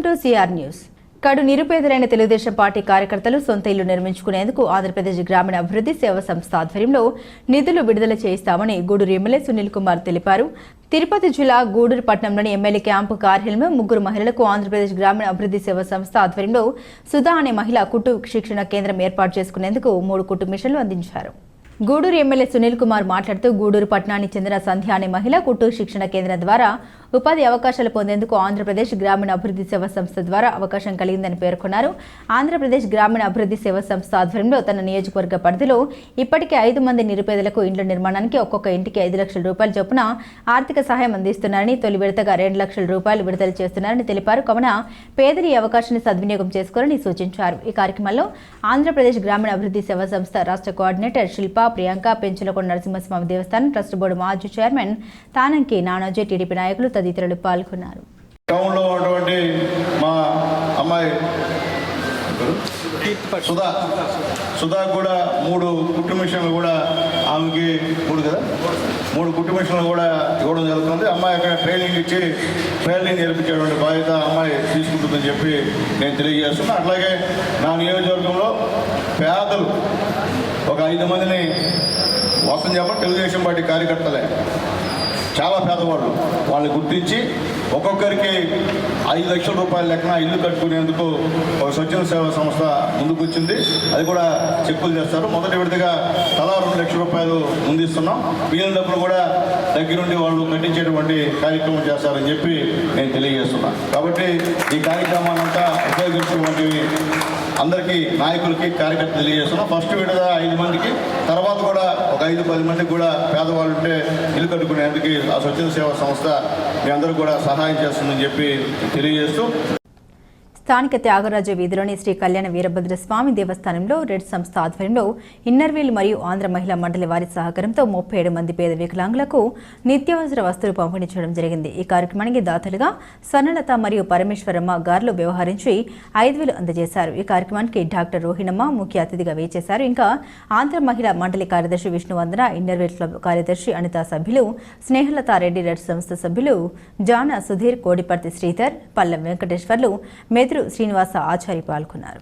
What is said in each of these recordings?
Welcome to CR news. కడు నిరుపేదలైన Telugu Desam party కార్యకర్తలు సొంత ఇల్లు నిర్మించుకునేందుకు ఆంధ్రప్రదేశ్ గ్రామీణ అభివృద్ధి సేవా సంస్థ ఆధ్వర్యంలో నిధులు విడుదల చేయిస్తామని గూడూరు ఎమ్మెల్యే సునీల్ కుమార్ తెలిపారు. తిరుపతి జిల్లా గూడూరు పట్టణంలోని ఎమ్మెల్యే క్యాంపు కార్యాలయంలో 3 మహిళలకు ఆంధ్రప్రదేశ్ గ్రామీణ అభివృద్ధి సేవా సంస్థ ఆధ్వర్యంలో సుధా అనే మహిళ కుట్టు శిక్షణ కేంద్రం ఏర్పాటు చేసుకునేందుకు 3 కుట్టు మిషన్లు అందించారు. గూడూరు ఎమ్మెల్యే సునీల్ కుమార్ మాట్లాడుతూ గూడూరు పట్టణానికి చెందిన సంధ్య అనే మహిళ కుట్టు శిక్షణ కేంద్రం ద్వారా ఉపాధి అవకాశాలు పొందేందుకు ఆంధ్రప్రదేశ్ గ్రామీణ అభివృద్ధి సేవా సంస్థ ద్వారా అవకాశం కలిగిందని పేర్కొన్నారు. ఆంధ్రప్రదేశ్ గ్రామీణ అభివృద్ధి సేవా సంస్థ ఆధ్వర్యంలో తన నియోజకవర్గ పరిధిలో ఇప్పటికే 5 మంది నిరుపేదలకు ఇండ్ల నిర్మాణానికి ఒక్కొక్క ఇంటికి 5 లక్షల రూపాయల చొప్పున ఆర్థిక సహాయం అందిస్తున్నారని, తొలి విడతగా 2 లక్షల రూపాయలు విడుదల చేస్తున్నారని తెలిపారు. కావున పేదలు ఈ అవకాశాన్ని సద్వినియోగం చేసుకోవాలని సూచించారు. ఈ కార్యక్రమంలో ఆంధ్రప్రదేశ్ గ్రామీణ అభివృద్ధి సేవా సంస్థ రాష్ట్ర కోఆర్డినేటర్ శిల్ప, ప్రియాంక, పెంచులకొండ నరసింహస్వామి దేవస్థానం ట్రస్ట్ బోర్డు మాజీ చైర్మన్ తానంకి నానాజీ, టీడీపీ నాయకులు తదితరులు పాల్గొన్నారు. టౌన్లో ఉన్నటువంటి మా అమ్మాయి సుధా కూడా 3 కుట్టు మిషన్లు కూడా ఆమెకి 3 కుట్టు మిషన్లు కూడా ఇవ్వడం జరుగుతుంది. అమ్మాయి అక్కడ ట్రైనింగ్ నేర్పించేటువంటి బాధ్యత అమ్మాయి తీసుకుంటుందని చెప్పి నేను తెలియజేస్తున్నా. అట్లాగే నా నియోజకవర్గంలో పేదలు ఒక 5 మందిని వస్తుంది చెప్పండి, తెలుగుదేశం పార్టీ కార్యకర్తలే, చాలా పేదవాళ్ళు, వాళ్ళని గుర్తించి ఒక్కొక్కరికి 5 లక్షల రూపాయల లెక్కన ఇల్లు కట్టుకునేందుకు ఒక స్వచ్ఛంద సేవా సంస్థ ముందుకు వచ్చింది. అది కూడా చెక్కులు చేస్తారు. మొదటి విడతగా తలా 2 లక్షల రూపాయలు ముందిస్తున్నాం. మిగిలిన డబ్బులు కూడా దగ్గరుండి వాళ్ళు కట్టించేటువంటి కార్యక్రమం చేస్తారని చెప్పి నేను తెలియజేస్తున్నాను. కాబట్టి ఈ కార్యక్రమాన్ని అంతా ఉపయోగించేటువంటి అందరికీ నాయకులకి కార్యకర్తలు తెలియజేస్తున్నాం. ఫస్ట్ విడత 5 మందికి, తర్వాత కూడా ఒక 5-10 మందికి కూడా పేదవాళ్ళు ఉంటే ఇల్లు కట్టుకునేందుకు ఆ స్వచ్ఛంద సేవా సంస్థ మీ అందరూ కూడా సహాయం చేస్తుందని చెప్పి తెలియజేస్తూ స్థానిక త్యాగరాజు వీధిలోని శ్రీ కళ్యాణ వీరభద్ర స్వామి దేవస్థానంలో రెడ్ సంస్థ ఆధ్వర్యంలో ఇన్నర్వీల్ మరియు ఆంధ్ర మహిళా మండలి వారి సహకారంతో 37 మంది పేద వికలాంగులకు నిత్యావసర వస్తువులు పంపిణీ చేయడం జరిగింది. ఈ కార్యక్రమానికి దాతలుగా స్వర్ణలత మరియు పరమేశ్వరమ్మ గారులు వ్యవహరించి 5,000 అందజేశారు. ఈ కార్యక్రమానికి డాక్టర్ రోహిణమ్మ ముఖ్య అతిథిగా వేచేశారు. ఇంకా ఆంధ్ర మహిళా మండలి కార్యదర్శి విష్ణువందన, ఇన్నర్వీల్ క్లబ్ కార్యదర్శి అనితా సభ్యులు స్నేహలతారెడ్డి, రెడ్ సంస్థ సభ్యులు జాన సుధీర్, కోడిపర్తి శ్రీధర్, పల్లెం వెంకటేశ్వర్లు, మెదురు శ్రీనివాస ఆచారి పాల్గొన్నారు.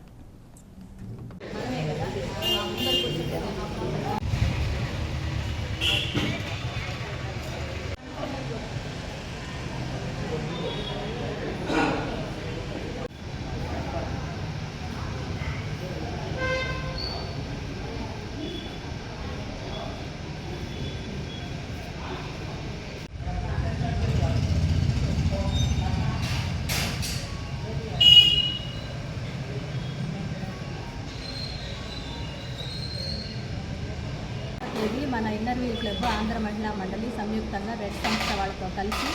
ఇది మన ఇన్నర్వీల్ క్లబ్ ఆంధ్ర మహిళా మండలి సంయుక్తంగా రెడ్ సంస్థ వాళ్ళతో కలిసి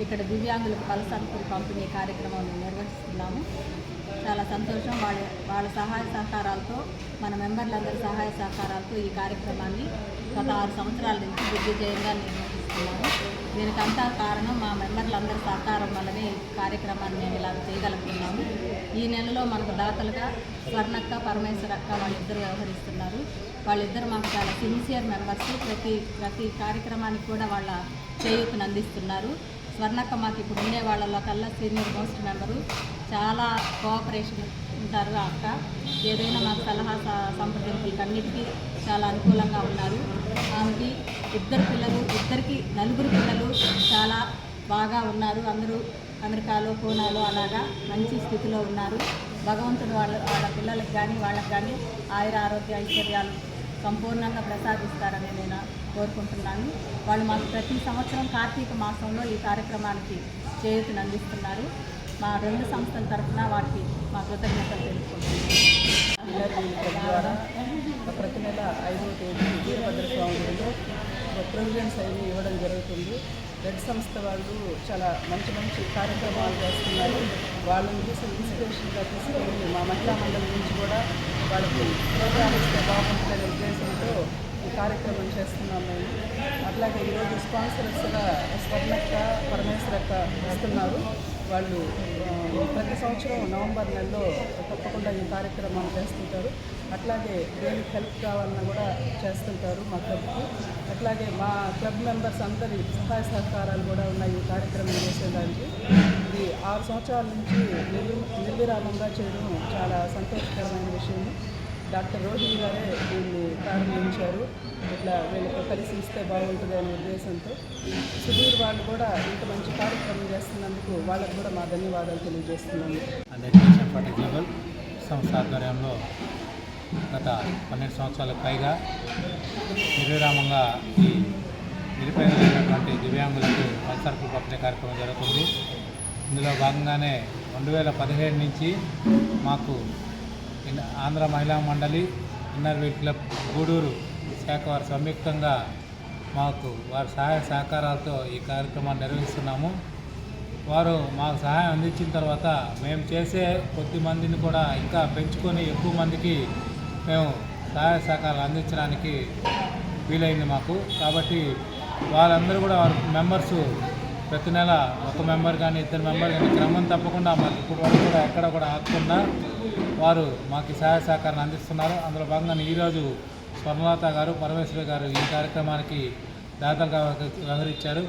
ఇక్కడ దివ్యాంగులకు పలసరుకులు పంపిణీ కార్యక్రమం నిర్వహిస్తున్నాము. చాలా సంతోషం. వాళ్ళ సహాయ సహకారాలతో, మన మెంబర్లందరి సహాయ సహకారాలతో ఈ కార్యక్రమాన్ని గత 6 సంవత్సరాల నుంచి దిగ్విజయంగా నిర్వహిస్తున్నాము. దీనికంతా కారణం మా మెంబర్లందరి సహకారం వల్లనే ఈ కార్యక్రమాన్ని మేము ఇలా చేయగలుగుతున్నాము. ఈ నెలలో మనకు దాతలుగా స్వర్ణక్క, పరమేశ్వరక్క వాళ్ళిద్దరు వ్యవహరిస్తున్నారు. వాళ్ళిద్దరు మాకు చాలా సిన్సియర్ మెంబర్స్. ప్రతి కార్యక్రమానికి కూడా వాళ్ళ చేయూతను అందిస్తున్నారు. స్వర్ణక్క మాకు ఇప్పుడు ఉండే వాళ్ళలో కల్లా సీనియర్ మోస్ట్ మెంబరు, చాలా కోఆపరేషన్ ఉంటారు. అక్క ఏదైనా మాకు సలహా సంప్రదింపులకు అన్నిటికీ చాలా అనుకూలంగా ఉన్నారు. ఆమెకి 2 పిల్లలు, 4 పిల్లలు చాలా బాగా ఉన్నారు. అందరూ అమెరికాలో, పూనాలో అలాగా మంచి స్థితిలో ఉన్నారు. భగవంతుడు వాళ్ళ పిల్లలకు కానీ వాళ్ళకి కానీ ఆయుర ఆరోగ్య ఐశ్వర్యాలు సంపూర్ణంగా ప్రసాదిస్తారని నేను కోరుకుంటున్నాను. వాళ్ళు మాకు ప్రతి సంవత్సరం కార్తీక మాసంలో ఈ కార్యక్రమానికి చేయూతను అందిస్తున్నారు. మా 2 సంస్థల తరఫున వారికి మా కృతజ్ఞతలు ద్వారా ప్రతి నెల 5వ తేదీ వీరభద్ర స్వామి గుడిలో ప్రొవిజన్స్ అవి ఇవ్వడం జరుగుతుంది. రెడ్ సంస్థ వాళ్ళు చాలా మంచి కార్యక్రమాలు చేస్తున్నారు. వాళ్ళని చూసి ఇన్స్పిరేషన్గా తీసుకొని మా మహిళా మండలి నుంచి కూడా వాళ్ళకి ప్రోగ్రామ్ ఇస్తే బాగుంటుందనే ఉద్దేశంతో ఈ కార్యక్రమం చేస్తున్నాం మేము. అట్లాగే ఈరోజు స్పాన్సర్స్గా స్వర్ణక్క, పరమేశ్వరక్క వస్తున్నారు. వాళ్ళు ప్రతి సంవత్సరం నవంబర్ నెలలో తప్పకుండా ఈ కార్యక్రమాలు చేస్తుంటారు. అట్లాగే దేనికి హెల్ప్ కావాలన్నా కూడా చేస్తుంటారు మా క్లబ్కి. అట్లాగే మా క్లబ్ మెంబర్స్ అందరి సహాయ సహకారాలు కూడా ఉన్నాయి ఈ కార్యక్రమం చేసేదానికి. ఇది 6 సంవత్సరాల నుంచి నిర్విరామంగా చేయడం చాలా సంతోషకరమైన విషయం. డాక్టర్ రోహిణి గారే దీన్ని ప్రారంభించారు. ఇట్లా వీళ్ళతో కలిసి ఇస్తే బాగుంటుంది అనే ఉద్దేశంతో సుధీర్ వాళ్ళు కూడా ఇంత మంచి కార్యక్రమం చేస్తున్నందుకు వాళ్ళకు కూడా మా ధన్యవాదాలు తెలియజేస్తున్నాము. డెడికేషన్ ఫర్ గ్లోబల్ సంస్థ ఆధ్వర్యంలో గత 12 సంవత్సరాలకు పైగా నిర్విరామంగా ఈ నిరుపేదలైనటువంటి దివ్యాంగులకు హెల్త్ సర్కిల్ పంపిణీ కార్యక్రమం జరుగుతుంది. ఇందులో భాగంగానే 2017 నుంచి మాకు ఆంధ్ర మహిళా మండలి ఇన్నర్ వీల్ క్లబ్ గూడూరు శాఖ వారు సంయుక్తంగా మాకు వారి సహాయ సహకారాలతో ఈ కార్యక్రమాన్ని నిర్వహిస్తున్నాము. వారు మాకు సహాయం అందించిన తర్వాత మేము చేసే కొద్ది మందిని కూడా ఇంకా పెంచుకొని ఎక్కువ మందికి మేము సహాయ సహకారాలు అందించడానికి వీలైంది మాకు. కాబట్టి వాళ్ళందరూ కూడా వారి మెంబర్సు ప్రతి నెల ఒక మెంబర్ కానీ 2 మెంబర్ కానీ క్రమం తప్పకుండా మాకు ఇప్పుడు వరకు కూడా ఎక్కడ కూడా ఆగకుండా వారు మాకు సహాయ సహకారాన్ని అందిస్తున్నారు. అందులో భాగంగా ఈరోజు స్వర్ణలత గారు, పరమేశ్వరి గారు ఈ కార్యక్రమానికి దాతలుగా వ్యవహరించారు.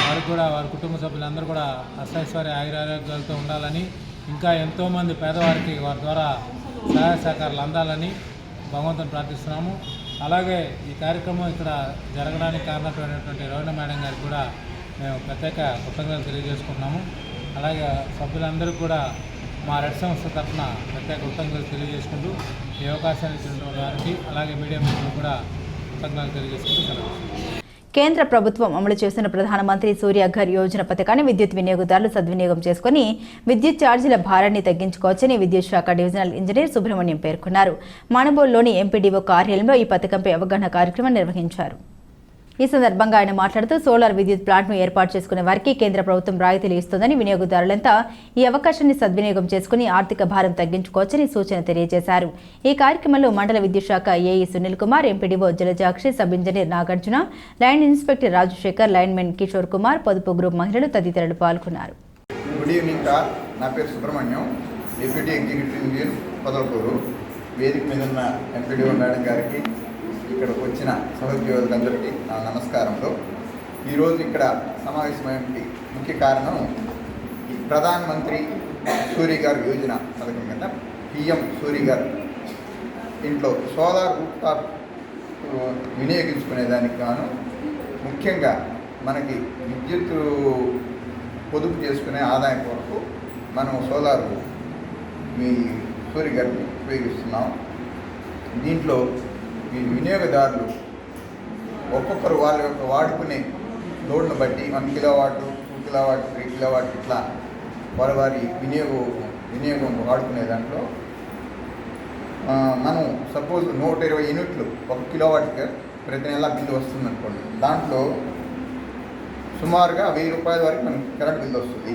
వారికి కూడా వారి కుటుంబ సభ్యులందరూ కూడా అష్టైశ్వర్య ఆయురారోగ్యాలతో ఉండాలని, ఇంకా ఎంతోమంది పేదవారికి వారి ద్వారా సహాయ సహకారాలు అందాలని భగవంతుని ప్రార్థిస్తున్నాము. అలాగే ఈ కార్యక్రమం ఇక్కడ జరగడానికి కారణమైనటువంటి రోహిణి మేడం గారికి కూడా మేము ప్రత్యేక కృతజ్ఞతలు తెలియజేసుకుంటున్నాము. అలాగే సభ్యులందరూ కూడా మా రెడ్ సంస్థ తరఫున ప్రత్యేక కృతజ్ఞతలు తెలియజేసుకుంటూ ఈ అవకాశాన్ని ఇచ్చినటువంటి వారికి అలాగే మీడియా మిత్రులు కూడా కృతజ్ఞతలు తెలియజేసుకుంటూ సెలవు. కేంద్ర ప్రభుత్వం అమలు చేస్తున్న ప్రధానమంత్రి సూర్యఘర్ యోజన పథకాన్ని విద్యుత్ వినియోగదారులు సద్వినియోగం చేసుకుని విద్యుత్ ఛార్జీల భారాన్ని తగ్గించుకోవచ్చని విద్యుత్ శాఖ డివిజనల్ ఇంజనీర్ సుబ్రహ్మణ్యం పేర్కొన్నారు. మానబోల్లోని ఎంపీడీఓ కార్యాలయంలో ఈ పథకంపై అవగాహన కార్యక్రమం నిర్వహించారు. ఈ సందర్భంగా ఆయన మాట్లాడుతూ సోలార్ విద్యుత్ ప్లాంట్ను ఏర్పాటు చేసుకునే వారికి కేంద్ర ప్రభుత్వం రాయితీలు ఇస్తోందని, వినియోగదారులంతా ఈ అవకాశాన్ని సద్వినియోగం చేసుకుని ఆర్థిక భారం తగ్గించుకోవచ్చని సూచన తెలియజేశారు. ఈ కార్యక్రమంలో మండల విద్యుత్ శాఖ AE Sunil Kumar, MPDO Jalajakshi, sub engineer Nagarjuna, line inspector Rajasekhar, linemen Kishore Kumar, పొదుపు గ్రూప్ మహిళలు తదితరులు పాల్గొన్నారు. Good evening sir. నా పేరు Subrahmanyam, deputy executive engineer Podalakuru. వేదిక మీద ఉన్న ఎంపీడీఓ మేడం గారికి, ఇక్కడికి వచ్చిన సహోద్యోగులందరికీ నా నమస్కారములు. ఈరోజు ఇక్కడ సమావేశమైన ముఖ్య కారణం ఈ ప్రధాన్ మంత్రి సూర్యఘర్ యోజన పథకం కింద పిఎం సూర్యఘర్ ఇంట్లో సోలార్ రూఫ్టాప్ వినియోగించుకునేదానికి గాను ముఖ్యంగా మనకి విద్యుత్ పొదుపు చేసుకునే ఆదాయం కొరకు మనం సోలార్ మీ సూర్యఘర్ని ఉపయోగిస్తున్నాం. దీంట్లో ఈ వినియోగదారులు ఒక్కొక్కరు వాళ్ళ యొక్క వాడుకునే లోడ్ను బట్టి 1 కిలోవాట్, 2 కిలోవాట్, 3 కిలోవాట్ ఇట్లా వారి వినియోగం వాడుకునే దాంట్లో మనం సపోజ్ 120 యూనిట్లు 1 కిలోవాట్కి ప్రతి నెల బిల్లు వస్తుంది అనుకోండి. దాంట్లో సుమారుగా 1000 రూపాయల వరకు మనకి కరెంట్ బిల్లు వస్తుంది.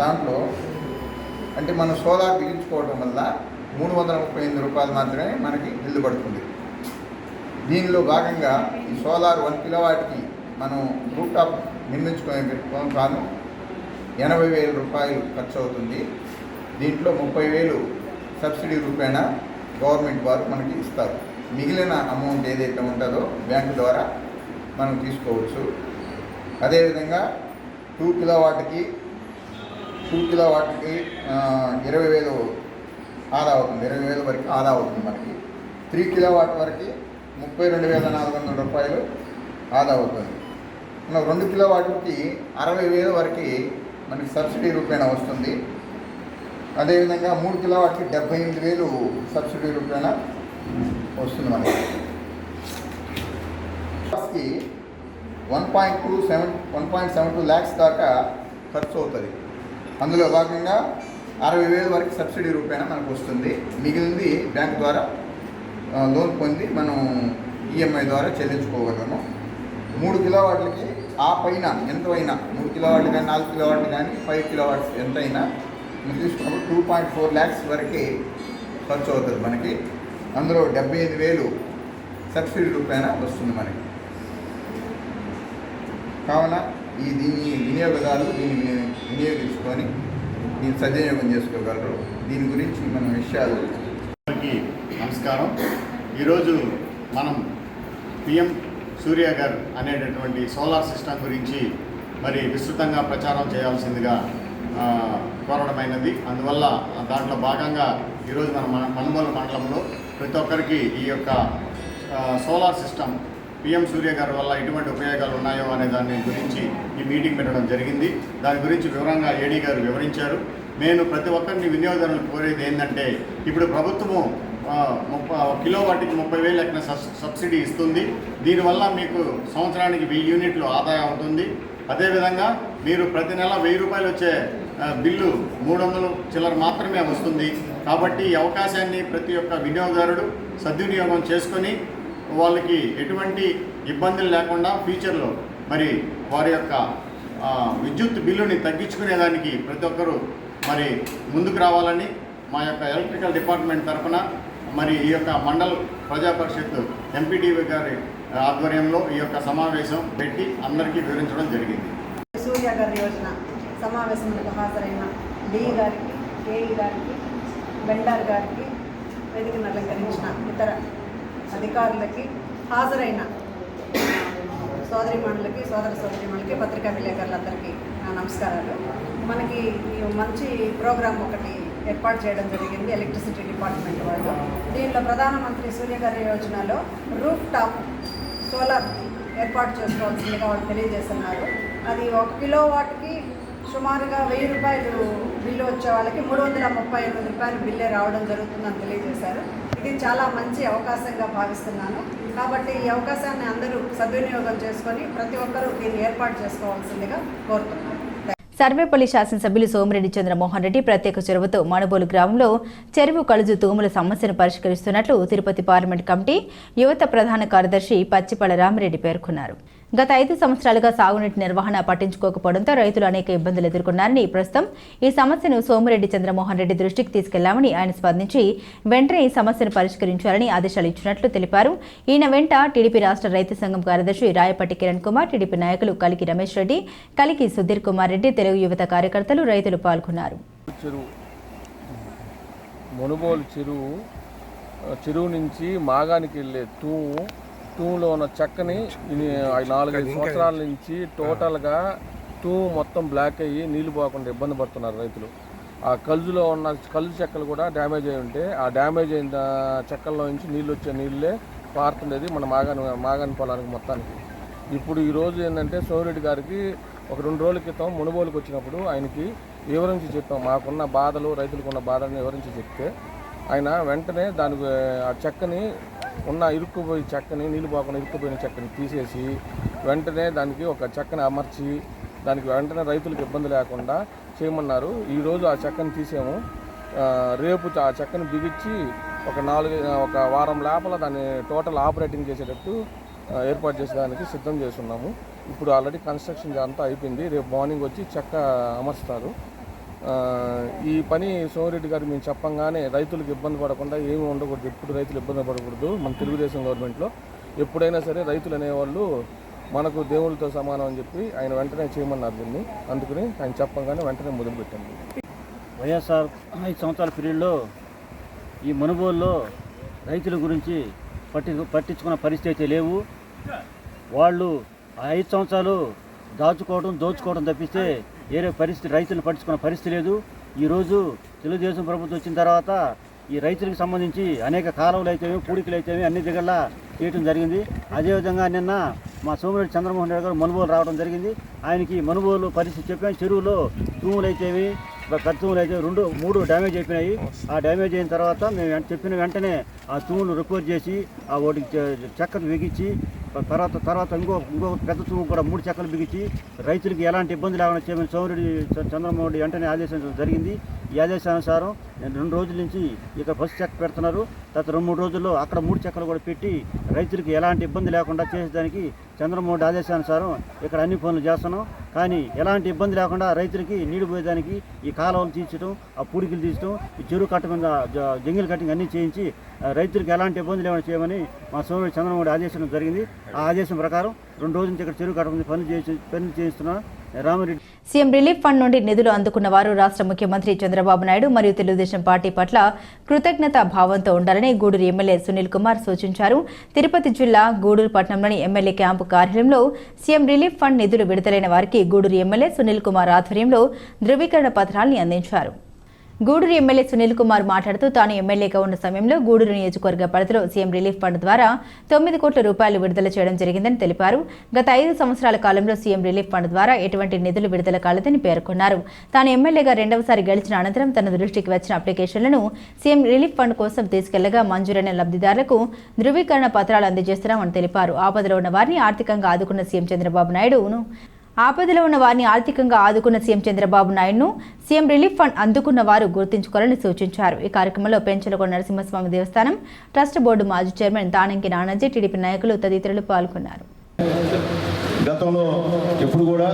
దాంట్లో అంటే మనం సోలార్ బిగించుకోవడం వల్ల 338 రూపాయలు మాత్రమే మనకి బిల్లు పడుతుంది. దీనిలో భాగంగా ఈ సోలార్ 1 కిలోవాట్కి మనం రూఫ్టాప్ నిర్మించుకొని పెట్టుకోవడం కాను 80,000 రూపాయలు ఖర్చు అవుతుంది. దీంట్లో 30,000 సబ్సిడీ రూపేణా గవర్నమెంట్ వారు మనకి ఇస్తారు. మిగిలిన అమౌంట్ ఏదైతే ఉంటుందో బ్యాంకు ద్వారా మనం తీసుకోవచ్చు. అదేవిధంగా 2 కిలోవాట్కి 20,000 ఆదా అవుతుంది. 20,000 వరకు ఆదా అవుతుంది మనకి. 3 కిలోవాట్ వరకు 32,400 రూపాయలు ఆదా అవుతుంది. మన 2 కిలోవాట్లకి 60,000 వరకు మనకి సబ్సిడీ రూపేణా వస్తుంది. అదేవిధంగా 3 కిలోవాట్కి 78,000 సబ్సిడీ రూపేణా వస్తుంది మనకి. 1.72 lakhs దాకా ఖర్చు అవుతుంది. అందులో భాగంగా 60,000 వరకు సబ్సిడీ రూపేణా మనకు వస్తుంది. మిగిలింది బ్యాంక్ ద్వారా లోన్ పొంది మనం ఈఎంఐ ద్వారా చెల్లించుకోగలము. 3 కిలోవాట్లకి ఆ పైన ఎంతైనా 3 కిలోవాట్లు కానీ 4 కిలోవాట్లు కానీ 5 కిలోవాట్స్ ఎంతైనా మనం తీసుకున్నప్పుడు 2.4 lakhs వరకే ఖర్చు అవుతుంది మనకి. అందులో 75,000 సబ్సిడీ రూపేణా వస్తుంది మనకి. కావున దీన్ని వినియోగదారులు దీన్ని వినియోగించుకొని దీన్ని సద్వినియోగం చేసుకోగలరు. దీని గురించి మనం విషయాలు. నమస్కారం. ఈరోజు మనం పిఎం సూర్య గారు అనేటటువంటి సోలార్ సిస్టమ్ గురించి మరి విస్తృతంగా ప్రచారం చేయాల్సిందిగా కోరడమైనది. అందువల్ల దాంట్లో భాగంగా ఈరోజు మన మనుమోలు మండలంలో ప్రతి ఒక్కరికి ఈ యొక్క సోలార్ సిస్టమ్ పిఎం సూర్య గారి వల్ల ఎటువంటి ఉపయోగాలు ఉన్నాయో అనే దాని గురించి ఈ మీటింగ్ పెట్టడం జరిగింది. దాని గురించి వివరంగా ఏడీ గారు వివరించారు. నేను ప్రతి ఒక్కరిని వినియోగదారులు కోరేది ఏంటంటే, ఇప్పుడు ప్రభుత్వము కిలోవాట్కి 30,000 లెక్కన సబ్సిడీ ఇస్తుంది. దీనివల్ల మీకు సంవత్సరానికి 1000 యూనిట్లు ఆదాయం అవుతుంది. అదేవిధంగా మీరు ప్రతి నెల 1000 రూపాయలు వచ్చే బిల్లు 300 చిల్లర మాత్రమే వస్తుంది. కాబట్టి ఈ అవకాశాన్ని ప్రతి ఒక్క వినియోగదారుడు సద్వినియోగం చేసుకొని వాళ్ళకి ఎటువంటి ఇబ్బందులు లేకుండా ఫ్యూచర్లో మరి వారి యొక్క విద్యుత్ బిల్లుని తగ్గించుకునేదానికి ప్రతి ఒక్కరూ మరి ముందుకు రావాలని మా యొక్క ఎలక్ట్రికల్ డిపార్ట్మెంట్ తరఫున మరి ఈ యొక్క మండల ప్రజా పరిషత్ ఎంపీటీవీ గారి ఆధ్వర్యంలో ఈ యొక్క సమావేశం పెట్టి అందరికీ వివరించడం జరిగింది. సూర్య గారి యోజన సమావేశంలో హాజరైన డిఈ గారికి, ఏఈ గారికి, వెండార్ గారికి, వేదికను అలంకరించిన ఇతర అధికారులకి, హాజరైన సోదరిమణులకి, సోదరిమణులకి, పత్రికా విలేకరులందరికీ నా నమస్కారాలు. మనకి ఈ మంచి ప్రోగ్రాం ఒకటి ఏర్పాటు చేయడం జరిగింది ఎలక్ట్రిసిటీ డిపార్ట్మెంట్ వాళ్ళు. దీనిలో ప్రధానమంత్రి సూర్య గారి యోజనలో రూఫ్ టాప్ సోలార్ ఏర్పాటు చేసుకోవాల్సిందిగా వాళ్ళు తెలియజేస్తున్నారు. అది 1 కిలోవాట్కి సుమారుగా 1000 రూపాయలు బిల్లు వచ్చే వాళ్ళకి 338 రూపాయలు బిల్లే రావడం జరుగుతుందని తెలియజేశారు. ఇది చాలా మంచి అవకాశంగా భావిస్తున్నాను. కాబట్టి ఈ అవకాశాన్ని అందరూ సద్వినియోగం చేసుకొని ప్రతి ఒక్కరూ దీన్ని ఏర్పాటు చేసుకోవాల్సిందిగా కోరుతున్నాను. సర్వేపల్లి శాసనసభ్యులు సోమిరెడ్డి చంద్రమోహన్ రెడ్డి ప్రత్యేక చొరవతో మణుబోలు గ్రామంలో చెరువు కలుజు తూముల సమస్యను పరిష్కరిస్తున్నట్లు తిరుపతి పార్లమెంట్ కమిటీ యువత ప్రధాన కార్యదర్శి పచ్చిపళ్ళ రామిరెడ్డి పేర్కొన్నారు. గత 5 సంవత్సరాలుగా సాగునీటి నిర్వహణ పట్టించుకోకపోవడంతో రైతులు అనేక ఇబ్బందులు ఎదుర్కొన్నారని, ప్రస్తుతం ఈ సమస్యను సోమిరెడ్డి చంద్రమోహన్ రెడ్డి దృష్టికి తీసుకెళ్లామని ఆయన స్పందించి వెంటనే ఈ సమస్యను పరిష్కరించాలని ఆదేశాలు ఇచ్చినట్లు తెలిపారు. ఈయన వెంట టీడీపీ రాష్ట్ర రైతు సంఘం కార్యదర్శి రాయపట్టి కిరణ్ కుమార్, టీడీపీ నాయకులు కలికి రమేష్ రెడ్డి, కలికి సుధీర్ కుమార్ రెడ్డి, తెలుగు యువత కార్యకర్తలు, రైతులు పాల్గొన్నారు. మునుగోలు చెరువు నుంచి మాగానికి వెళ్ళే తూములో ఉన్న చెక్కని 4-5 సంవత్సరాల నుంచి టోటల్గా తూము మొత్తం బ్లాక్ అయ్యి నీళ్లు పోకుండా ఇబ్బంది పడుతున్నారు రైతులు. ఆ కలుజులో ఉన్న కలుజు చెక్కలు కూడా డ్యామేజ్ అయి ఉంటే ఆ డ్యామేజ్ అయిన చెక్కల్లో నుంచి వచ్చే నీళ్ళే పారుతుండేది మన మాగాని పొలానికి మొత్తానికి. ఇప్పుడు ఈరోజు ఏంటంటే సోమిరెడ్డి గారికి ఒక 2 రోజుల క్రితం మునుగోలుకు వచ్చినప్పుడు ఆయనకి వివరించి చెప్పాం. మాకున్న బాధలు, రైతులకు ఉన్న బాధలను వివరించి చెప్తే ఆయన వెంటనే దానికి ఆ చెక్కని ఇరుక్కుపోయి చెక్కని నీళ్ళు పోకుండా ఇరుక్కుపోయిన చెక్కని తీసేసి వెంటనే దానికి ఒక చెక్కని అమర్చి దానికి వెంటనే రైతులకు ఇబ్బంది లేకుండా చేయమన్నారు. ఈరోజు ఆ చెక్కని తీసాము. రేపు ఆ చెక్కని బిగించి ఒక వారం లోపల దాన్ని టోటల్ ఆపరేటింగ్ చేసేటట్టు ఏర్పాటు చేసేదానికి సిద్ధం చేస్తున్నాము. ఇప్పుడు ఆల్రెడీ కన్స్ట్రక్షన్ అంతా అయిపోయింది. రేపు మార్నింగ్ వచ్చి చెక్క అమర్చుతారు. ఈ పని సోమిరెడ్డి గారు మేము చెప్పంగానే రైతులకు ఇబ్బంది పడకుండా ఏమీ ఉండకూడదు, ఎప్పుడు రైతులు ఇబ్బంది పడకూడదు. మన తెలుగుదేశం గవర్నమెంట్లో ఎప్పుడైనా సరే రైతులు అనేవాళ్ళు మనకు దేవుళ్ళతో సమానం అని చెప్పి ఆయన వెంటనే చేయమన్నారు దీన్ని. అందుకని ఆయన చెప్పంగానే వెంటనే మొదలుపెట్టాము. వైఎస్ఆర్ 5 సంవత్సరాల పీరియడ్లో ఈ మనుగోలులో రైతుల గురించి పట్టించుకున్న పరిస్థితి అయితే లేవు. వాళ్ళు ఆ 5 సంవత్సరాలు దోచుకోవడం తప్పిస్తే వేరే పరిస్థితి రైతులను పట్టించుకున్న పరిస్థితి లేదు. ఈరోజు తెలుగుదేశం ప్రభుత్వం వచ్చిన తర్వాత ఈ రైతులకు సంబంధించి అనేక కాలువలు అయితేవి, పూడికలు అయితేవి అన్ని దగ్గర చేయడం జరిగింది. అదేవిధంగా నిన్న మా సోమిరెడ్డి చంద్రమోహన్ రెడ్డి గారు మనుగోలు రావడం జరిగింది. ఆయనకి మనుగోలు పరిస్థితి చెప్పాను. చెరువులో తూములు అయితేవి, కత్తుములు అయితే 2-3 డ్యామేజ్ అయిపోయినాయి. ఆ డ్యామేజ్ అయిన తర్వాత మేము చెప్పిన వెంటనే ఆ తూములు రిపేర్ చేసి ఆ వాటికి చెక్కలు బిగించి తర్వాత ఇంకో పెద్ద తూము కూడా 3 చెక్కలు బిగించి రైతులకు ఎలాంటి ఇబ్బంది లేకుండా చేయమని సోమిరెడ్డి చంద్రమోహన్ రెడ్డి వెంటనే ఆదేశించడం జరిగింది. ఈ ఆదేశానుసారం 2 రోజుల నుంచి ఇక్కడ బస్సు చెక్ పెడుతున్నారు. తర్వాత 2-3 రోజుల్లో అక్కడ 3 చెక్కలు కూడా పెట్టి రైతులకు ఎలాంటి ఇబ్బంది లేకుండా చేసేదానికి చంద్రమోహన్ ఆదేశానుసారం ఇక్కడ అన్ని పనులు చేస్తున్నాం. కానీ ఎలాంటి ఇబ్బంది లేకుండా రైతులకి నీళ్లు పోయేదానికి ఈ కాలువలు తీర్చడం, ఆ పూడికలు తీర్చడం, ఈ చెరువు కట్ట మీద జంగిల్ కట్టింగ్ అన్నీ చేయించి రైతులకు ఎలాంటి ఇబ్బంది లేకుండా చేయమని మా సోదరుడు చంద్రమోహన్ ఆదేశించడం జరిగింది. ఆ ఆదేశం ప్రకారం 2 రోజుల నుంచి ఇక్కడ చెరువు కట్ట మీద పనులు చేయిస్తున్నాం. రామిరెడ్డి. సీఎం రిలీఫ్ ఫండ్ నుండి నిధులు అందుకున్న వారు రాష్ట్ర ముఖ్యమంత్రి చంద్రబాబు నాయుడు మరియు తెలుగుదేశం పార్టీ పట్ల కృతజ్ఞతా భావంతో ఉండాలని గూడూరు ఎమ్మెల్యే సునీల్ కుమార్ సూచించారు. తిరుపతి జిల్లా గూడూరు పట్టణంలోని ఎమ్మెల్యే క్యాంపు కార్యాలయంలో సీఎం రిలీఫ్ ఫండ్ నిధులు విడుదలైన వారికి గూడూరు ఎమ్మెల్యే సునీల్ కుమార్ ఆధ్వర్యంలో ధృవీకరణ పత్రాల్ని అందించారు. గూడూరు ఎమ్మెల్యే సునీల్ కుమార్ మాట్లాడుతూ తాను ఎమ్మెల్యేగా ఉన్న సమయంలో గూడూరు నియోజకవర్గ పరిధిలో సీఎం రిలీఫ్ ఫండ్ ద్వారా 9 కోట్ల రూపాయలు విడుదల చేయడం జరిగిందని తెలిపారు. గత 5 సంవత్సరాల కాలంలో సీఎం రిలీఫ్ ఫండ్ ద్వారా ఎటువంటి నిధులు విడుదల కాలేదని పేర్కొన్నారు. తాను ఎమ్మెల్యేగా 2వ సారి గెలిచిన అనంతరం తన దృష్టికి వచ్చిన అప్లికేషన్లను సీఎం రిలీఫ్ ఫండ్ కోసం తీసుకెళ్లగా మంజూరైన లబ్ధిదారులకు ధృవీకరణ పత్రాలు అందజేస్తున్నామని తెలిపారు. ఆపదలో ఉన్న వారిని ఆర్థికంగా ఆదుకున్న సీఎం చంద్రబాబు నాయుడును సీఎం రిలీఫ్ ఫండ్ అందుకున్న వారు గుర్తించుకోవాలని సూచించారు. ఈ కార్యక్రమంలో పెంచలకొండ నరసింహస్వామి దేవస్థానం ట్రస్ట్ బోర్డు మాజీ చైర్మన్ తానంకి నానాజీ, టీడీపీ నాయకులు తదితరులు పాల్గొన్నారు. గతంలో ఎప్పుడు కూడా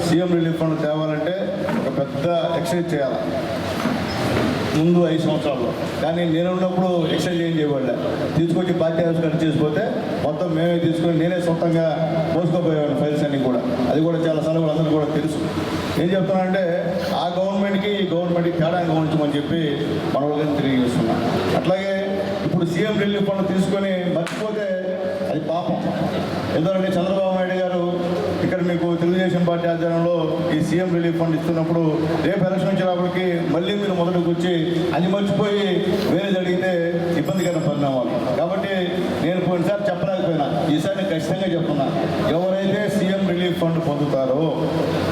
సీఎం రిలీఫ్ ఫండ్ తేవాలంటే ఒక పెద్ద ఎక్సైజ్ చేయాలి ముందు 5 సంవత్సరాల్లో. కానీ నేను ఉన్నప్పుడు ఎక్సైజ్ ఏం చేయబడలే, తీసుకొచ్చి పార్టీ హౌస్ ఖర్చు చేసిపోతే మొత్తం మేమే తీసుకొని నేనే సొంతంగా మోసుకుపోయేవాడిని ఫైల్స్ అన్నీ కూడా. అది కూడా చాలా సలహాలు అందరూ కూడా తెలుసు. ఏం చెప్తున్నానంటే ఆ గవర్నమెంట్కి ఈ గవర్నమెంట్కి తేడా గమనించమని చెప్పి మన వాళ్ళని తెలియజేస్తున్నాం. అట్లాగే ఇప్పుడు సీఎం రిలీఫ్ ఫండ్ తీసుకొని మర్చిపోతే అది పాపం. ఎందుకంటే చంద్రబాబు నాయుడు గారు ఇక్కడ మీకు తెలుగుదేశం పార్టీ ఆధ్వర్యంలో ఈ సీఎం రిలీఫ్ ఫండ్ ఇస్తున్నప్పుడు రేపు ఎలక్షన్ వచ్చినప్పటికి మళ్ళీ మీరు మొదటికి వచ్చి అది మర్చిపోయి వేరే జరిగితే ఇబ్బందికర పరిణామాలు. కాబట్టి నేను పోయినసారి చెప్పలేకపోయినా, ఈసారి ఖచ్చితంగా చెప్తున్నా, ఎవరైతే సీఎం రిలీఫ్ ఫండ్ పొందుతారో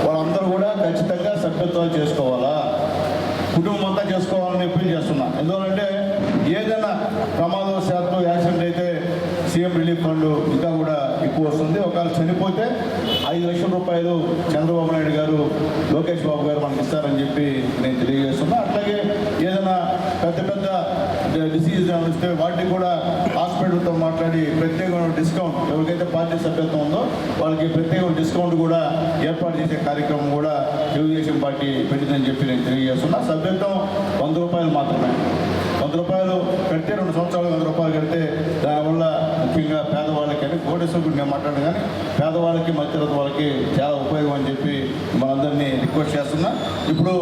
వాళ్ళందరూ కూడా ఖచ్చితంగా సభ్యత్వాలు చేసుకోవాలా, కుటుంబం అంతా చేసుకోవాలని అప్పీల్ చేస్తున్నా. ఎందుకంటే ఏదైనా ప్రమాదవశాత్తు యాక్సిడెంట్ అయితే సీఎం రిలీఫ్ ఫండ్ ఇంకా కూడా ఎక్కువ వస్తుంది. ఒకవేళ చనిపోతే 5 లక్షల రూపాయలు చంద్రబాబు నాయుడు గారు, లోకేష్ బాబు గారు మనకి ఇస్తారని చెప్పి నేను తెలియజేస్తున్నా. అట్లాగే ఏదైనా పెద్ద డిసీజ్ వస్తే వాటికి కూడా హాస్పిటల్తో మాట్లాడి ప్రత్యేకమైన డిస్కౌంట్, ఎవరికైతే పార్టీ సభ్యత్వం ఉందో వాళ్ళకి ప్రత్యేకమైన డిస్కౌంట్ కూడా ఏర్పాటు చేసే కార్యక్రమం కూడా తెలుగుదేశం పార్టీ పెట్టిందని చెప్పి నేను తెలియజేస్తున్నా. సభ్యత్వం 100 రూపాయలు మాత్రమే. 100 రూపాయలు కడితే 2 సంవత్సరాలు 100 రూపాయలు కడితే దానివల్ల ముఖ్యంగా పేదవాళ్ళకి, అని కోటేశ్వర నేను మాట్లాడను కానీ పేదవాళ్ళకి మధ్యతరగతి వాళ్ళకి చాలా ఉపయోగం అని చెప్పి మనందరినీ రిక్వెస్ట్ చేస్తున్నా. ఇప్పుడు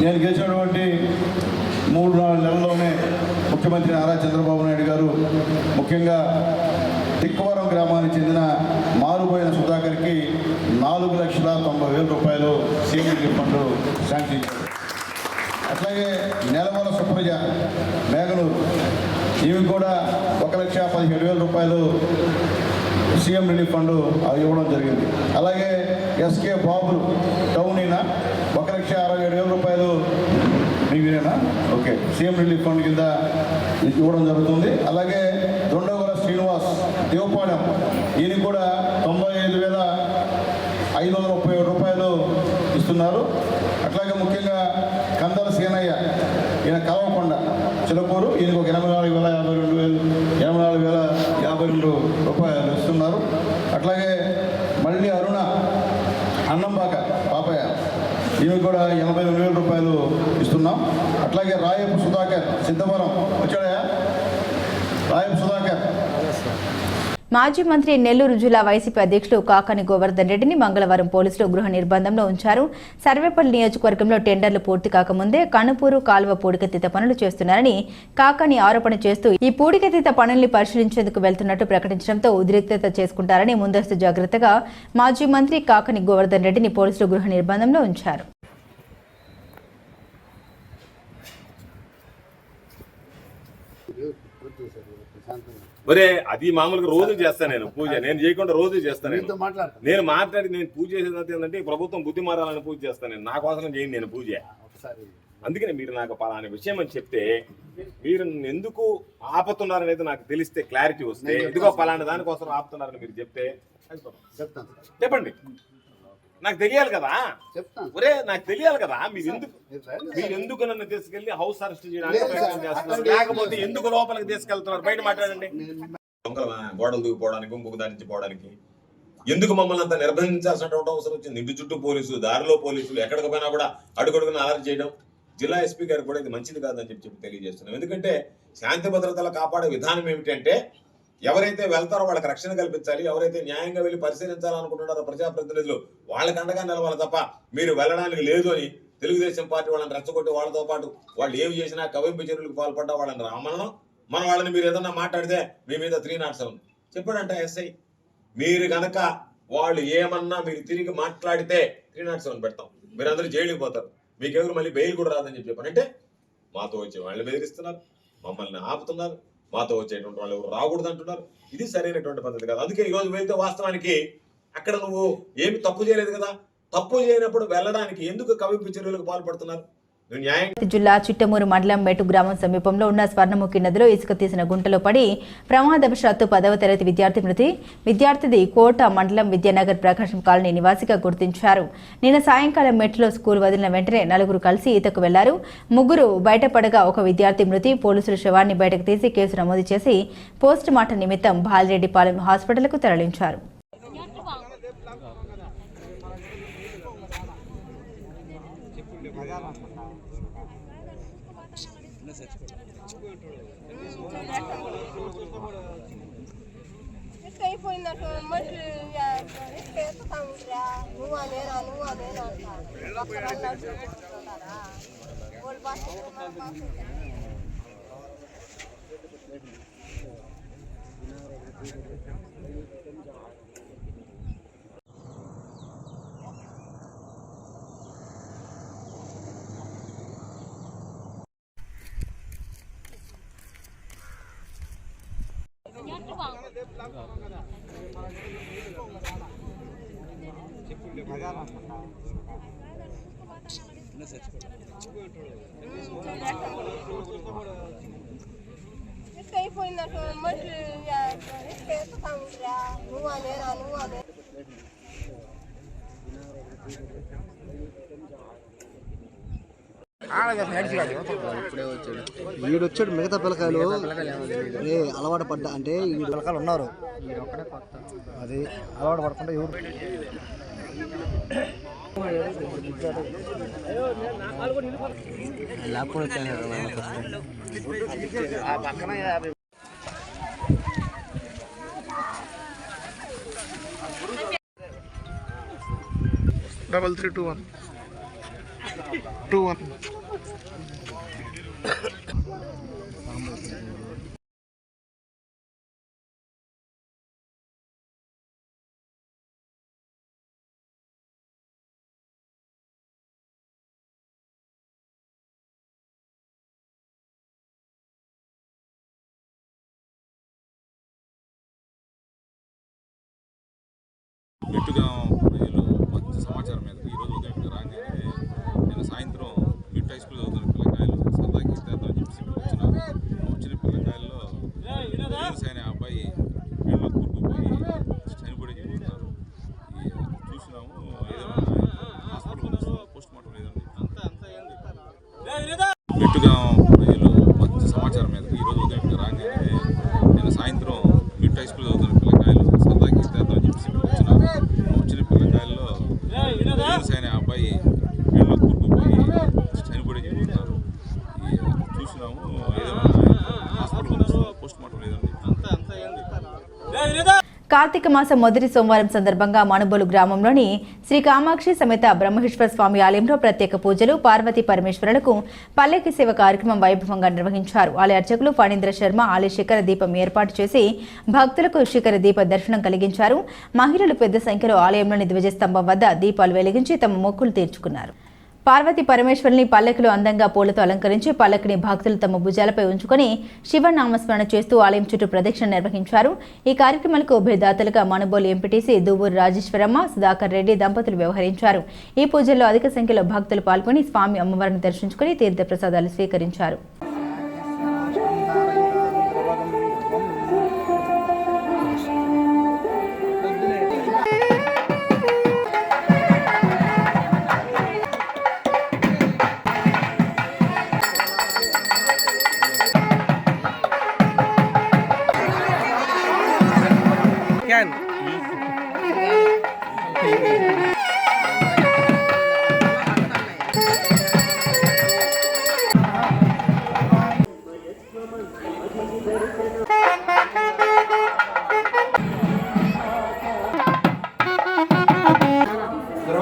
నేను గెలిచినటువంటి 3-4 నెలల్లోనే ముఖ్యమంత్రి నారా చంద్రబాబు నాయుడు గారు ముఖ్యంగా తిక్కవరం గ్రామానికి చెందిన మారుబోయిన సుధాకర్కి 4,90,000 రూపాయలు సీఎం రిలీఫ్ ఫండ్ శాంక్షన్ ఇచ్చారు. అట్లాగే నెలవల సుప్రజ మేఘనూరు, ఈమె కూడా 1,17,000 రూపాయలు సీఎం రిలీఫ్ ఫండ్ ఇవ్వడం జరిగింది. అలాగే ఎస్కే బాబులు టౌనీనా 1,67,000 రూపాయలు మీరేనా ఓకే సీఎం రిలీఫ్ ఫండ్ కింద ఇవ్వడం జరుగుతుంది. అలాగే దొండగొర శ్రీనివాస్ దేవపాలెం, ఈయన కూడా 95,537 రూపాయలు ఇస్తున్నారు. అట్లాగే ముఖ్యంగా కందల సేనయ్య, ఈయన కలవకొండ చిలకూరు, ఈయనకు ఒక 84,052 రూపాయలు ఇస్తున్నారు. అట్లాగే మళ్ళీ అరుణ అన్నంబాక పాపయ్య, ఈమె కూడా 88,000 రూపాయలు ఇస్తున్నాం. అట్లాగే రాయపు సుధాకర్ సిద్ధవరం, వచ్చాడా రాయపు సుధాకర్. మాజీ మంత్రి నెల్లూరు జిల్లా వైసీపీ అధ్యక్షులు కాకాని గోవర్ధన్ రెడ్డిని మంగళవారం పోలీసులు గృహ నిర్బంధంలో ఉంచారు. సర్వేపల్లి నియోజకవర్గంలో టెండర్లు పూర్తి కాకముందే కనుపూరు కాలువ పూడికతీత పనులు చేస్తున్నారని కాకాని ఆరోపణ చేస్తూ ఈ పూడికతీత పనుల్ని పరిశీలించేందుకు వెళ్తున్నట్టు ప్రకటించడంతో ఉద్రిక్తత చేసుకుంటారని ముందస్తు జాగ్రత్తగా మాజీ మంత్రి కాకాని గోవర్ధన్ రెడ్డిని పోలీసులు గృహ నిర్బంధంలో ఉంచారు. ఒరే అది మామూలుగా రోజు చేస్తాను నేను పూజ, నేను చేయకుండా రోజు చేస్తాను. నేను మాట్లాడి నేను పూజ చేసేది ఏంటంటే ప్రభుత్వం బుద్ధి మారాలని పూజ చేస్తాను. నేను నా కోసం చేయండి నేను పూజ. అందుకని మీరు నాకు పలానా విషయం అని చెప్తే, మీరు ఎందుకు ఆపుతున్నారనేది నాకు తెలిస్తే, క్లారిటీ వస్తే, ఎందుకో పలానా దానికోసం ఆపుతున్నారని మీరు చెప్తే చెప్పండి. నాకు తెలియాలి కదా, చెప్తాను. ఒరే నాకు తెలియాలి కదా. మీరు ఎందుకు నన్ను తీసుకెళ్లి హౌస్ అరెస్ట్ చేయడానికి ప్రయత్నం చేస్తున్నారు? లేకపోతే ఎందుకు లోపలికి తీసుకెళ్తున్నారు? బయట మాట్లాడండి. గోడలు దూకిపోవడానికి, ఇంకొక దారి నుంచి పోవడానికి ఎందుకు మమ్మల్ని అంత నిర్బంధించాల్సినటువంటి అవసరం వచ్చింది? ఇంటి చుట్టూ పోలీసులు, దారిలో పోలీసులు, ఎక్కడికి పోయినా కూడా అడుగడుగున అలర్ట్ చేయడం. జిల్లా ఎస్పీ గారికి కూడా ఇది మంచిది కాదని చెప్పి తెలియజేస్తున్నాం. ఎందుకంటే శాంతి భద్రతలు కాపాడే విధానం ఏమిటంటే ఎవరైతే వెళ్తారో వాళ్ళకి రక్షణ కల్పించాలి. ఎవరైతే న్యాయంగా వెళ్ళి పరిశీలించాలనుకుంటున్నారో ప్రజాప్రతినిధులు వాళ్ళకి అండగా నిలవాలి తప్ప మీరు వెళ్ళడానికి లేదు అని తెలుగుదేశం పార్టీ వాళ్ళని రెచ్చగొట్టి వాళ్ళతో పాటు వాళ్ళు ఏమి చేసినా కవింపు చర్యలకు పాల్పడ్డా వాళ్ళని రామనం మన వాళ్ళని మీరు ఏదన్నా మాట్లాడితే మీ మీద 307 చెప్పాడంట ఎస్ఐ. మీరు గనక వాళ్ళు ఏమన్నా మీరు తిరిగి మాట్లాడితే 307 పెడతాం, మీరందరూ జైలుకి పోతారు, మీకెవరు మళ్ళీ బెయిల్ కూడా రాదని చెప్పానంటే మాతో వచ్చే వాళ్ళని బెదిరిస్తున్నారు, మమ్మల్ని ఆపుతున్నారు, మాతో వచ్చేటువంటి వాళ్ళు ఎవరు రాకూడదు అంటున్నారు. ఇది సరైనటువంటి పద్ధతి కాదు. అందుకే ఈరోజు వెళ్తే వాస్తవానికి అక్కడ నువ్వు ఏమి తప్పు చేయలేదు కదా, తప్పు చేయనప్పుడు వెళ్ళడానికి ఎందుకు కవింపు చర్యలకు పాల్పడుతున్నారు? జిల్లా చిట్టమూరు మండలం మెటు గ్రామం సమీపంలో ఉన్న స్వర్ణముఖి నదిలో ఇసుక తీసిన గుంటలో పడి ప్రమాదవశాత్తు 10వ తరగతి విద్యార్థి మృతి. విద్యార్థిది కోట మండలం విద్యానగర్ ప్రకాశం కాలనీ నివాసిగా గుర్తించారు. నిన్న సాయంకాలం మెట్టులో స్కూల్ వదిలిన వెంటనే 4 కలిసి ఈతకు వెళ్లారు. 3 బయటపడగా ఒక విద్యార్థి మృతి. పోలీసులు శవాన్ని బయటకు తీసి కేసు నమోదు చేసి పోస్ట్ మార్టం నిమిత్తం బాలిరెడ్డిపాలెం హాస్పిటల్కు తరలించారు. వీడొచ్చాడు, మిగతా పిల్లకాయలు అలవాటు పడ్డా అంటే ఈ పిల్లకాయలు ఉన్నారు, అది అలవాటు పడకుండా ఎవరు డబల్ 321 21. మెట్టుగా ప్రజలు మంచి సమాచారం మేరకు ఈరోజు ఉదయం రాగానే నేను సాయంత్రం మిడ్ హై స్కూల్ చదువుతున్న పిల్లకాయలు సరదాకి ఇస్తారని చెప్పి వచ్చిన పిల్లకాయల్లో అనే అబ్బాయి నీళ్ళలో కూరుకుపోయి చనిపోయి చెబుతున్నారు. చూసినాము, ఏదైనా హాస్పిటల్ పోస్ట్ మార్టం లేదని. మెట్టుగా ప్రజలు మంచి సమాచారం మేరకు ఈరోజు ఉదయం రాగానే నేను సాయంత్రం మిడ్ హై స్కూల్ చదువుతున్న పిల్లకాయలు సరదాకి ఇస్తారని చెప్పి వచ్చిన పిల్లకాయల్లో అనే అబ్బాయి నీళ్ళలో కూరుకుపోయి చనిపోయి చెబుతున్నారు. చూసినాము, ఏదైనా హాస్పిటల్ పోస్ట్ మార్టం లేదని. కార్తీక మాసం మొదటి సోమవారం సందర్భంగా మనుబోలు గ్రామంలోని శ్రీ కామాక్షి సమేత బ్రహ్మేశ్వర స్వామి ఆలయంలో ప్రత్యేక పూజలు, పార్వతీ పరమేశ్వరులకు పల్లకి సేవ కార్యక్రమం వైభవంగా నిర్వహించారు. ఆలయ అర్చకులు ఫణీంద్ర శర్మ ఆలయ శిఖర దీపం ఏర్పాటు చేసి భక్తులకు శిఖర దీప దర్శనం కలిగించారు. మహిళలు పెద్ద సంఖ్యలో ఆలయంలోని ధ్వజస్తంభం వద్ద దీపాలు వెలిగించి తమ మొక్కులు తీర్చుకున్నారు. పార్వతీ పరమేశ్వరుని పల్లకిలో అందంగా పూలతో అలంకరించి పల్లకిని భక్తులు తమ భుజాలపై ఉంచుకొని శివనామస్మరణ చేస్తూ ఆలయం చుట్టూ ప్రదక్షిణ నిర్వహించారు. ఈ కార్యక్రమాలకు ఉభయదాతలుగా మనుబోలు ఎంపీటీసీ దువ్వూరు రాజేశ్వరమ్మ, సుధాకర్ రెడ్డి దంపతులు వ్యవహరించారు. ఈ పూజల్లో అధిక సంఖ్యలో భక్తులు పాల్గొని స్వామి అమ్మవారిని దర్శించుకుని తీర్థ ప్రసాదాలు స్వీకరించారు.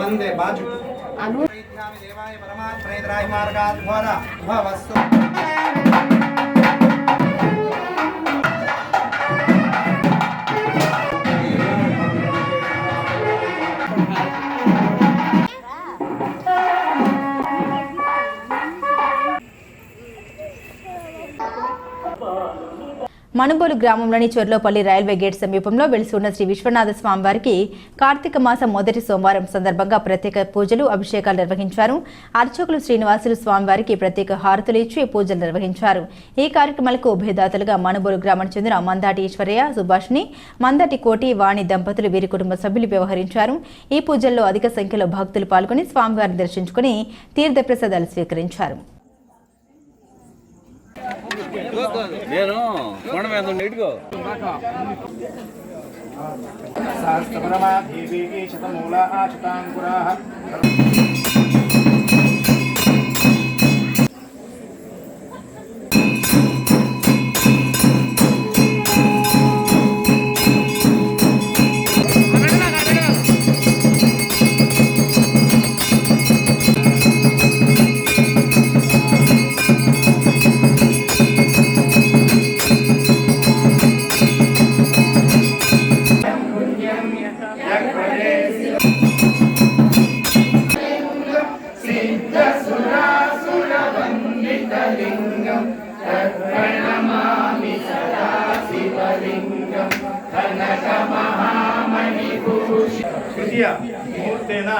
నందే బాజు దేవాయ పరమాత్మనే ద్రాయ మార్గాత్ ఘోర భవస్తు. మనుబోలు గ్రామంలోని చొర్లోపల్లి రైల్వే గేట్ సమీపంలో వెలిసి ఉన్న శ్రీ విశ్వనాథ స్వామివారికి కార్తీక మాసం మొదటి సోమవారం సందర్భంగా ప్రత్యేక పూజలు అభిషేకాలు నిర్వహించారు. అర్చకులు శ్రీనివాసులు స్వామివారికి ప్రత్యేక హారతులు ఇచ్చి పూజలు నిర్వహించారు. ఈ కార్యక్రమాలకు ఉభయదాతలుగా మనుబోలు గ్రామానికి చెందిన మందాటి ఈశ్వరయ్య, సుభాష్ని, మందాటి కోటి, వాణి దంపతులు వీరి కుటుంబ సభ్యులు వ్యవహరించారు. ఈ పూజల్లో అధిక సంఖ్యలో భక్తులు పాల్గొని స్వామివారిని దర్శించుకుని తీర్థప్రసాదాలు స్వీకరించారు. నేను కొండ మీద నీటిగో సహస్రపరమా దేవీ శతమూల ఆశతాంకురాః. ముహూర్తేన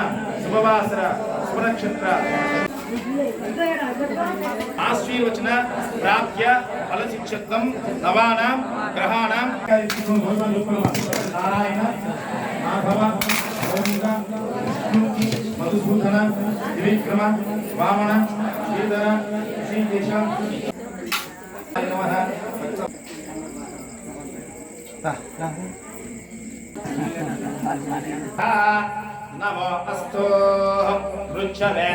శుభవాసర శుభనక్షత్ర ఆశ్వీవచన ప్రాప్య ఫలశిక్షత్వం నవానాం గ్రహాణాం నారాయణ మాధవ మధుసూదన త్రివిక్రమ వామన శ్రీధర శ్రీకేశ నమో అస్తు వృక్షవే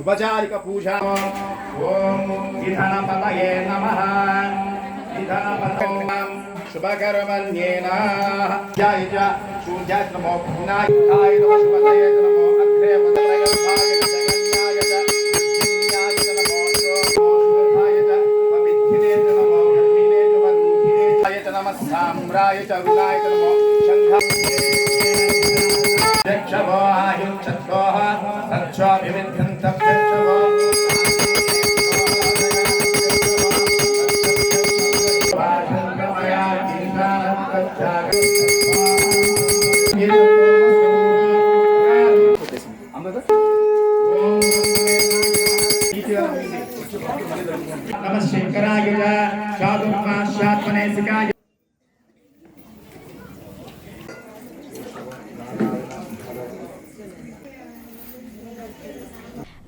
ఉపచారిక పూజా. ఓం విధనపతయే నమః. విధనపతం శుభకర్మణ్యేన ధ్యాయ చ సూర్యాయ నమో వినాయకాయ నమః. శుభతయే నమో అగ్రే పదరగల్భాయ జగన్యాయ చ జిన్యాయ చ నమో శుభాయ చ పవిత్రే చ నమో గర్భిణే చ వరుధినే చ నమః. సామ్రాయ చ వినాయ చ నమో శంఖే దక్షవో ఆయుక్షత్వో సత్స్వాభివిధ్యంతవ్యక్షవో నమః శంకరాయ చాతుర్మాస్యాత్మనే సికాయ.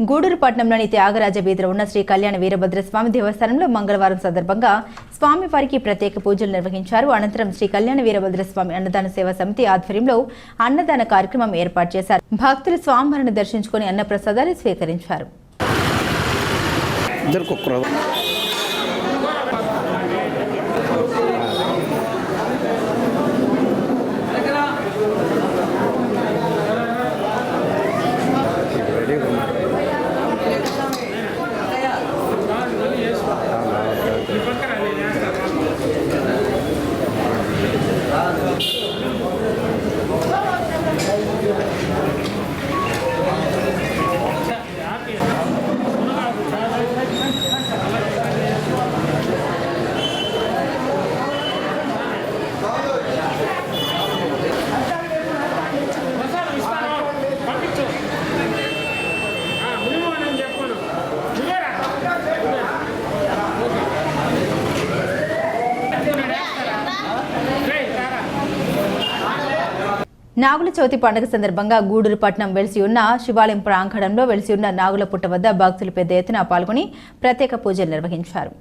గూడూరు పట్టణంలోని త్యాగరాజ వీధిలో ఉన్న శ్రీ కళ్యాణ వీరభద్రస్వామి దేవస్థానంలో మంగళవారం సందర్భంగా స్వామివారికి ప్రత్యేక పూజలు నిర్వహించారు. అనంతరం శ్రీ కళ్యాణ వీరభద్రస్వామి అన్నదాన సేవా సమితి ఆధ్వర్యంలో అన్నదాన కార్యక్రమం ఏర్పాటు చేశారు. భక్తులు స్వామివారిని దర్శించుకుని అన్నప్రసాదాలు స్వీకరించారు. నాగుల చవితి పండుగ సందర్భంగా గూడూరు పట్టణం వెలిసి ఉన్న శివాలయం ప్రాంగణంలో వెలిసి ఉన్న నాగుల పుట్ట వద్ద భక్తులు పెద్ద ఎత్తున పాల్గొని ప్రత్యేక పూజలు నిర్వహించారు.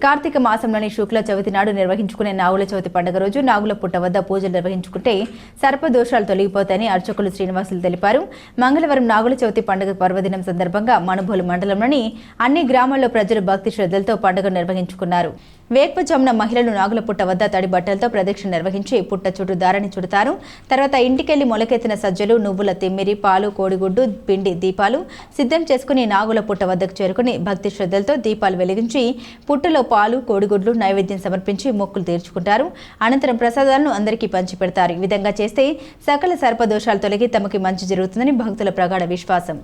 కార్తీక మాసంలోని శుక్ల చవితి నాడు నిర్వహించుకునే నాగుల చవితి పండుగ రోజు నాగుల పుట్ట వద్ద పూజలు నిర్వహించుకుంటే సర్పదోషాలు తొలగిపోతాయని అర్చకులు శ్రీనివాసులు తెలిపారు. మంగళవారం నాగుల చవితి పండుగ పర్వదినం సందర్భంగా మనుబోలు మండలంలోని అన్ని గ్రామాల్లో ప్రజలు భక్తి శ్రద్ధలతో పండుగ నిర్వహించుకున్నారు. వేకువజామున మహిళలు నాగుల పుట్ట వద్ద తడి బట్టలతో ప్రదక్షిణ నిర్వహించి పుట్ట చుట్టూ దారాన్ని చుడతారు. తర్వాత ఇంటికెళ్లి మొలకెత్తిన సజ్జలు, నువ్వుల తిమ్మిరి, పాలు, కోడిగుడ్డు, పిండి దీపాలు సిద్ధం చేసుకుని నాగుల పుట్ట వద్దకు చేరుకుని భక్తి శ్రద్ధలతో దీపాలు వెలిగించి పుట్టలో పాలు, కోడిగుడ్లు నైవేద్యం సమర్పించి మొక్కులు తీర్చుకుంటారు. అనంతరం ప్రసాదాలను అందరికీ పంచిపెడతారు. ఈ విధంగా చేస్తే సకల సర్పదోషాలు తొలగి తమకి మంచి జరుగుతుందని భక్తుల ప్రగాఢ విశ్వాసం.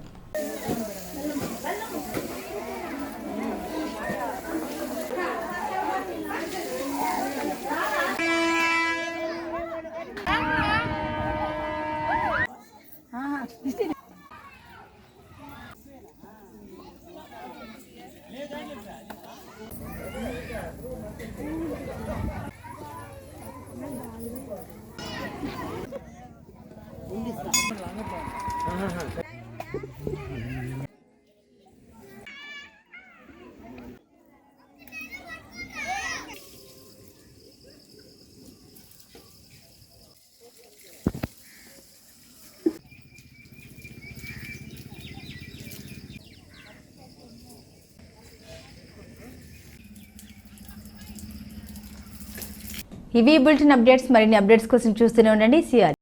ఇవి బులెటిన్ అప్డేట్స్. మరిన్ని అప్డేట్స్ కోసం చూస్తూనే ఉండండి సిఆర్.